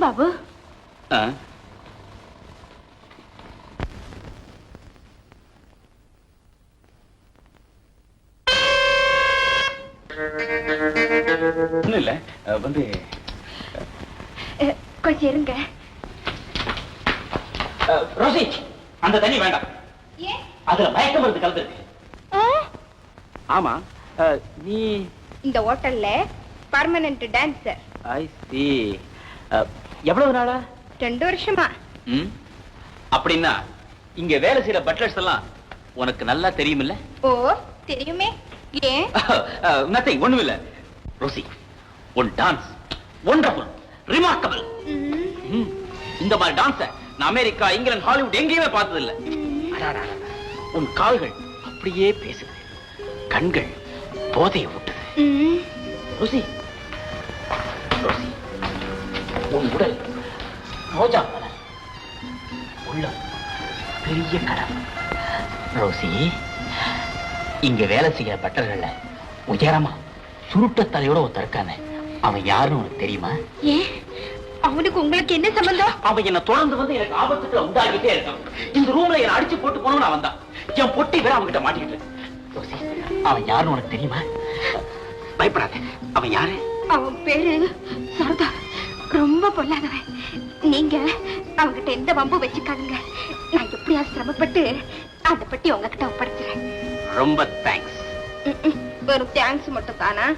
பாபு? இல்ல வந்து கொஞ்சம் இருங்க. ரோசி, அந்த தண்ணி வேண்டாம். அதுல மயக்க மருந்து கலந்துருக்கு. ஆமா, நீ இந்த ஹோட்டல்ல பர்மனன்ட் டான்சர். ஐ சி. எவ்வளவு நாளா? 2 வருஷமா. அப்படின்னா இங்க வேலை செய்யற பட்லர்ஸ் எல்லாம் உனக்கு நல்லா தெரியுமில்ல? ஓ, தெரியுமே. ஏன்? நத்திங், ஒண்ணும் இல்ல. ரோசி, உன் டான்ஸ் வண்டர்ஃபுல், ரிமார்க்கபிள். இந்த மாதிரி டான்ஸ நான் அமெரிக்கா, இங்கிலாந்து, ஹாலிவுட் எங்கேயுமே பார்த்தது இல்ல. உன் கால்கள் அப்படியே பேசுது, கண்கள் போதையை ஊட்டுது. ரோசி, ரோசி, உன் உடல் ரோஜா மலர், உள்ளம் பெரிய கடல். ரோசி, இங்க வேலை செய்யற பட்டர்கள்ல உயரமா சுருட்ட தலையோட ஒருத்தர் இருக்கானே, அவன் யாருன்னு உனக்கு தெரியுமா? ஏன், அவனுக்கு உங்களுக்கு என்ன சம்பந்தம்? அவன் என்ன தொடர்ந்து வந்து எனக்கு ஆபத்துக்களை உண்டாகிட்டே இருக்கான். இந்த ரூம்ல என்ன அடிச்சு போட்டு போனவன் அவன் தான். என் பொட்டி வேற அவன் கிட்ட மாட்டிக்கிட்டு. ரோசி, அவன் யாருன்னு உனக்கு தெரியுமா? பயப்படாத. அவன் யாரு? அவன் பேரு சர்தார். ரொம்ப பொல்லாதவன். நீங்க அவங்கிட்ட எந்த வம்பு வச்சுக்காதுங்க. நான் எப்படியா சிரமப்பட்டு அந்த பட்டி உங்ககிட்ட ஒப்படைச்சிறேன். ரொம்ப தேங்க்ஸ். வெறும் தேங்க்ஸ் மட்டும் தானா?